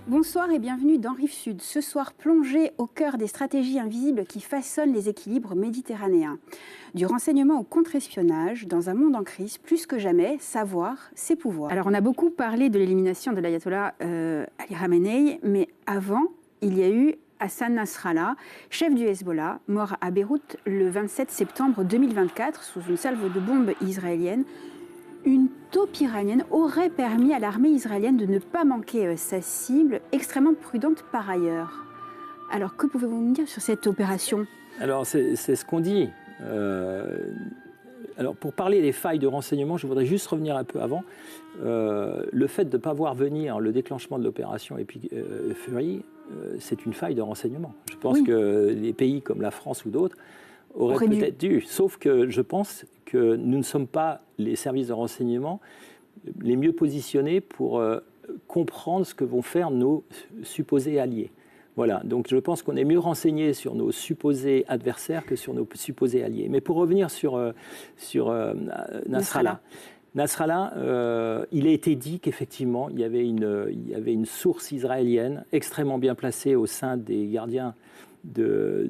Bonsoir et bienvenue dans Rive Sud. Ce soir, plongé au cœur des stratégies invisibles qui façonnent les équilibres méditerranéens. Du renseignement au contre-espionnage, dans un monde en crise, plus que jamais, savoir, c'est pouvoir. Alors on a beaucoup parlé de l'élimination de l'ayatollah Ali Khamenei, mais avant, il y a eu Hassan Nasrallah, chef du Hezbollah, mort à Beyrouth le 27 septembre 2024 sous une salve de bombes israélienne. Une taupe iranienne aurait permis à l'armée israélienne de ne pas manquer sa cible, extrêmement prudente par ailleurs. Alors, que pouvez-vous nous dire sur cette opération ? Alors, c'est ce qu'on dit. Alors, pour parler des failles de renseignement, je voudrais juste revenir un peu avant. Le fait de ne pas voir venir le déclenchement de l'opération Epic Fury, c'est une faille de renseignement. Je pense que les pays comme la France ou d'autres aurait peut-être dû. Sauf que je pense que nous ne sommes pas les services de renseignement les mieux positionnés pour comprendre ce que vont faire nos supposés alliés. Voilà, donc je pense qu'on est mieux renseigné sur nos supposés adversaires que sur nos supposés alliés. Mais pour revenir sur Nasrallah. Nasrallah, il a été dit qu'effectivement, il y avait une source israélienne extrêmement bien placée au sein des gardiens de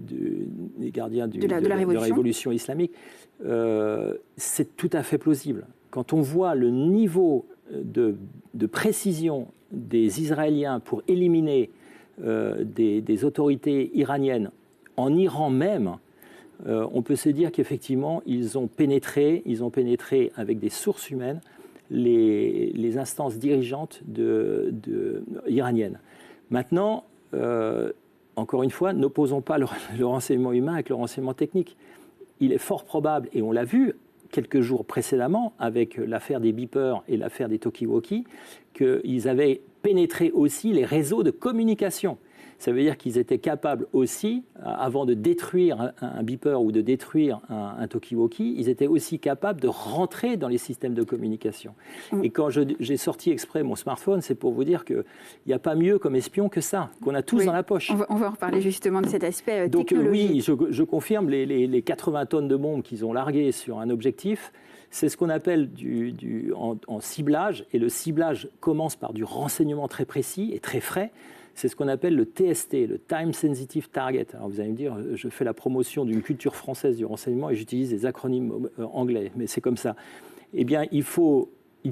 la révolution islamique. C'est tout à fait plausible. Quand on voit le niveau de précision des Israéliens pour éliminer des autorités iraniennes en Iran même, on peut se dire qu'effectivement, ils ont pénétré avec des sources humaines les instances dirigeantes iraniennes. Maintenant, encore une fois, n'opposons pas le renseignement humain avec le renseignement technique. Il est fort probable, et on l'a vu quelques jours précédemment avec l'affaire des beepers et l'affaire des talkie-walkie, qu'ils avaient pénétré aussi les réseaux de communication. Ça veut dire qu'ils étaient capables aussi, avant de détruire un beeper ou de détruire un talkie-walkie, ils étaient aussi capables de rentrer dans les systèmes de communication. Et quand j'ai sorti exprès mon smartphone, c'est pour vous dire qu'il n'y a pas mieux comme espion que ça, qu'on a tous dans la poche. On va en reparler justement de cet aspect donc, technologique. Oui, je confirme, les 80 tonnes de bombes qu'ils ont larguées sur un objectif, c'est ce qu'on appelle en ciblage, et le ciblage commence par du renseignement très précis et très frais. C'est ce qu'on appelle le TST, le Time Sensitive Target. Alors vous allez me dire, je fais la promotion d'une culture française du renseignement et j'utilise des acronymes anglais, mais c'est comme ça. Eh bien, il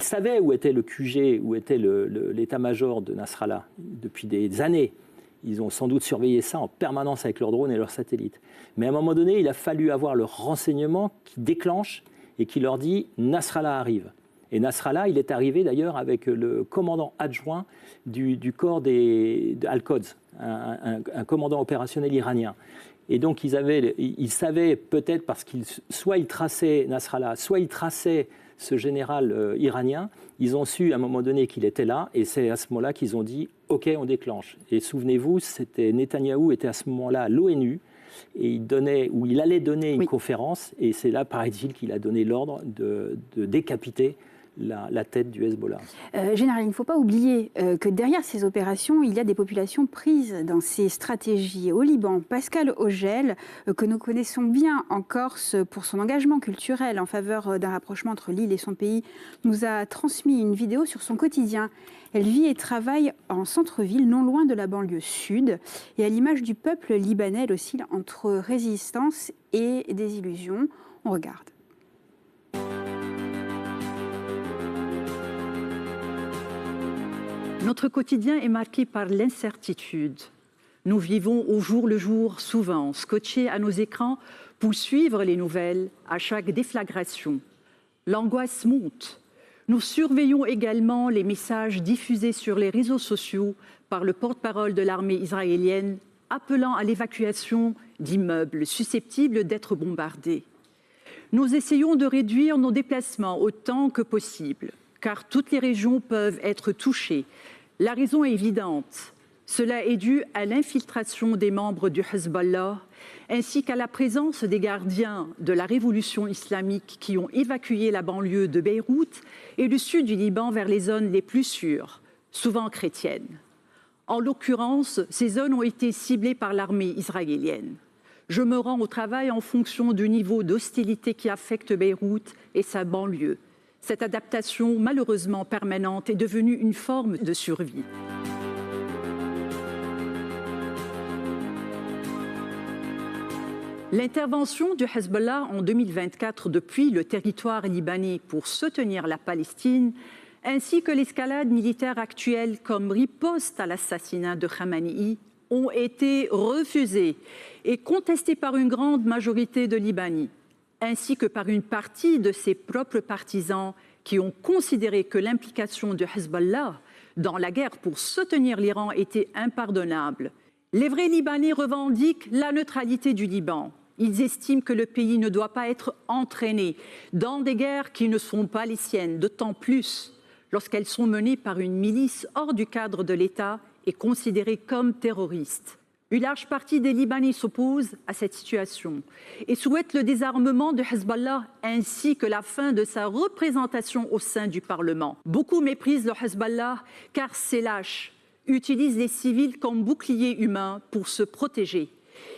savait où était le QG, où était l'état-major de Nasrallah depuis des années. Ils ont sans doute surveillé ça en permanence avec leurs drones et leurs satellites. Mais à un moment donné, il a fallu avoir le renseignement qui déclenche et qui leur dit « Nasrallah arrive ». Et Nasrallah, il est arrivé d'ailleurs avec le commandant adjoint du corps Al-Quds, un commandant opérationnel iranien. Et donc ils savaient peut-être parce soit ils traçaient Nasrallah, soit ils traçaient ce général iranien, ils ont su à un moment donné qu'il était là, et c'est à ce moment-là qu'ils ont dit « Ok, on déclenche ». Et souvenez-vous, Netanyahou était à ce moment-là à l'ONU, et il allait donner une conférence, et c'est là, paraît-il, qu'il a donné l'ordre de décapiter la tête du Hezbollah. Général, il ne faut pas oublier que derrière ces opérations, il y a des populations prises dans ces stratégies. Au Liban, Pascal Augel, que nous connaissons bien en Corse pour son engagement culturel en faveur d'un rapprochement entre l'île et son pays, nous a transmis une vidéo sur son quotidien. Elle vit et travaille en centre-ville, non loin de la banlieue sud. Et à l'image du peuple libanais, elle oscille entre résistance et désillusion. On regarde. Notre quotidien est marqué par l'incertitude. Nous vivons au jour le jour, souvent scotchés à nos écrans pour suivre les nouvelles à chaque déflagration. L'angoisse monte. Nous surveillons également les messages diffusés sur les réseaux sociaux par le porte-parole de l'armée israélienne appelant à l'évacuation d'immeubles susceptibles d'être bombardés. Nous essayons de réduire nos déplacements autant que possible, car toutes les régions peuvent être touchées. La raison est évidente. Cela est dû à l'infiltration des membres du Hezbollah, ainsi qu'à la présence des gardiens de la révolution islamique qui ont évacué la banlieue de Beyrouth et le sud du Liban vers les zones les plus sûres, souvent chrétiennes. En l'occurrence, ces zones ont été ciblées par l'armée israélienne. Je me rends au travail en fonction du niveau d'hostilité qui affecte Beyrouth et sa banlieue. Cette adaptation, malheureusement permanente, est devenue une forme de survie. L'intervention du Hezbollah en 2024 depuis le territoire libanais pour soutenir la Palestine, ainsi que l'escalade militaire actuelle comme riposte à l'assassinat de Khamenei, ont été refusés et contestés par une grande majorité de Libanais, ainsi que par une partie de ses propres partisans qui ont considéré que l'implication du Hezbollah dans la guerre pour soutenir l'Iran était impardonnable. Les vrais Libanais revendiquent la neutralité du Liban. Ils estiment que le pays ne doit pas être entraîné dans des guerres qui ne sont pas les siennes, d'autant plus lorsqu'elles sont menées par une milice hors du cadre de l'État et considérée comme terroriste. Une large partie des Libanais s'oppose à cette situation et souhaite le désarmement de Hezbollah ainsi que la fin de sa représentation au sein du Parlement. Beaucoup méprisent le Hezbollah car ces lâches utilisent les civils comme boucliers humains pour se protéger.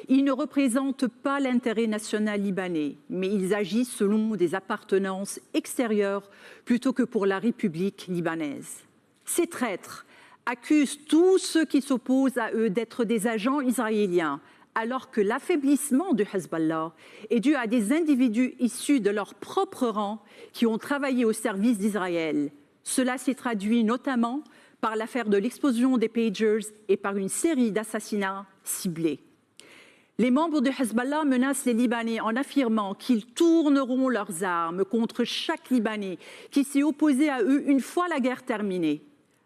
Ils ne représentent pas l'intérêt national libanais, mais ils agissent selon des appartenances extérieures plutôt que pour la République libanaise. Ces traîtres accusent tous ceux qui s'opposent à eux d'être des agents israéliens, alors que l'affaiblissement du Hezbollah est dû à des individus issus de leur propre rang qui ont travaillé au service d'Israël. Cela s'est traduit notamment par l'affaire de l'explosion des pagers et par une série d'assassinats ciblés. Les membres du Hezbollah menacent les Libanais en affirmant qu'ils tourneront leurs armes contre chaque Libanais qui s'est opposé à eux une fois la guerre terminée.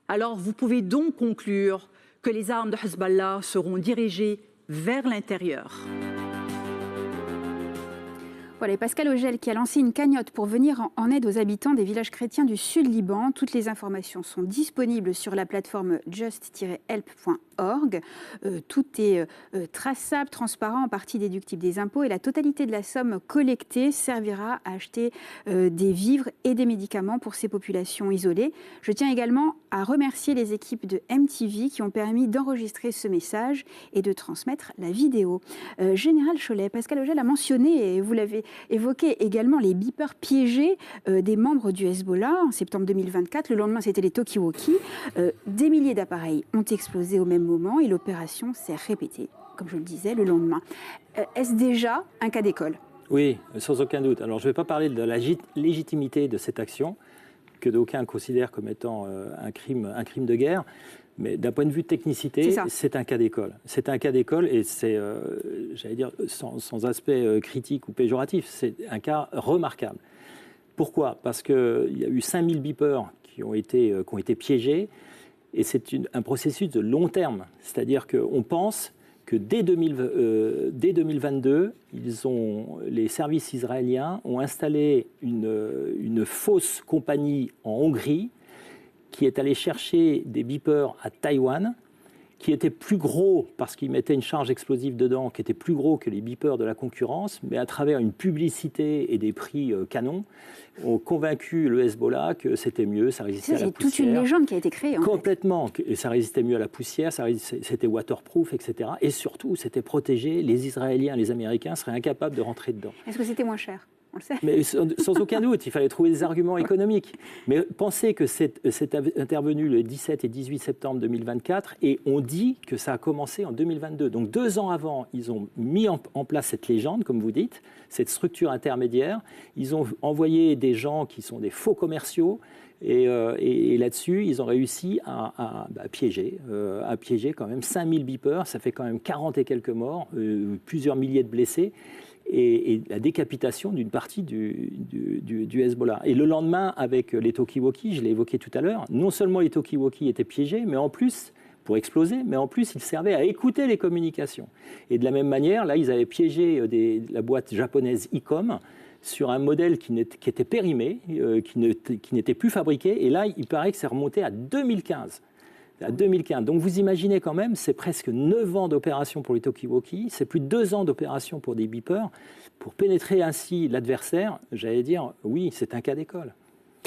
Alors vous pouvez donc conclure que les armes de Hezbollah seront dirigées vers l'intérieur. Voilà, et Pascal Augel qui a lancé une cagnotte pour venir en aide aux habitants des villages chrétiens du sud Liban. Toutes les informations sont disponibles sur la plateforme just-help.org. Tout est traçable, transparent, en partie déductible des impôts et la totalité de la somme collectée servira à acheter des vivres et des médicaments pour ces populations isolées. Je tiens également à remercier les équipes de MTV qui ont permis d'enregistrer ce message et de transmettre la vidéo. Général Chollet, Pascal Augel a mentionné, et vous l'avez évoqué également, les beepers piégés des membres du Hezbollah en septembre 2024. Le lendemain, c'était les talkie-walkie. Des milliers d'appareils ont explosé au même moment et l'opération s'est répétée, comme je le disais, le lendemain. Est-ce déjà un cas d'école ? Oui, sans aucun doute. Alors, je ne vais pas parler de la légitimité de cette action, que d'aucuns considèrent comme étant un crime de guerre. Mais d'un point de vue de technicité, c'est un cas d'école. C'est un cas d'école et c'est, j'allais dire, sans aspect critique ou péjoratif, c'est un cas remarquable. Pourquoi ? Parce qu'il y a eu 5000 beepers qui ont été piégés et c'est un processus de long terme. C'est-à-dire qu'on pense que dès 2022, les services israéliens ont installé une fausse compagnie en Hongrie qui est allé chercher des beepers à Taïwan, qui étaient plus gros, parce qu'ils mettaient une charge explosive dedans, qui était plus gros que les beepers de la concurrence, mais à travers une publicité et des prix canons, ont convaincu le Hezbollah que c'était mieux, ça résistait à la poussière. C'est toute une légende qui a été créée. Complètement, et ça résistait mieux à la poussière, c'était waterproof, etc. Et surtout, c'était protégé, les Israéliens, les Américains seraient incapables de rentrer dedans. Est-ce que c'était moins cher ? Mais sans aucun doute, il fallait trouver des arguments économiques. Mais pensez que c'est intervenu le 17 et 18 septembre 2024 et on dit que ça a commencé en 2022. Donc 2 ans avant, ils ont mis en place cette légende, comme vous dites, cette structure intermédiaire. Ils ont envoyé des gens qui sont des faux commerciaux et là-dessus, ils ont réussi à piéger quand même 5000 beepers. Ça fait quand même 40 et quelques morts, plusieurs milliers de blessés. Et la décapitation d'une partie du Hezbollah. Et le lendemain, avec les talkie-walkie, je l'ai évoqué tout à l'heure, non seulement les talkie-walkie étaient piégés, mais en plus, pour exploser, mais en plus, ils servaient à écouter les communications. Et de la même manière, là, ils avaient piégé la boîte japonaise ICOM sur un modèle qui était périmé, qui n'était plus fabriqué. Et là, il paraît que c'est remonté à 2015. Donc vous imaginez quand même, c'est presque 9 ans d'opération pour les talkie-walkie, c'est plus de 2 ans d'opération pour des beepers. Pour pénétrer ainsi l'adversaire, j'allais dire, oui, c'est un cas d'école.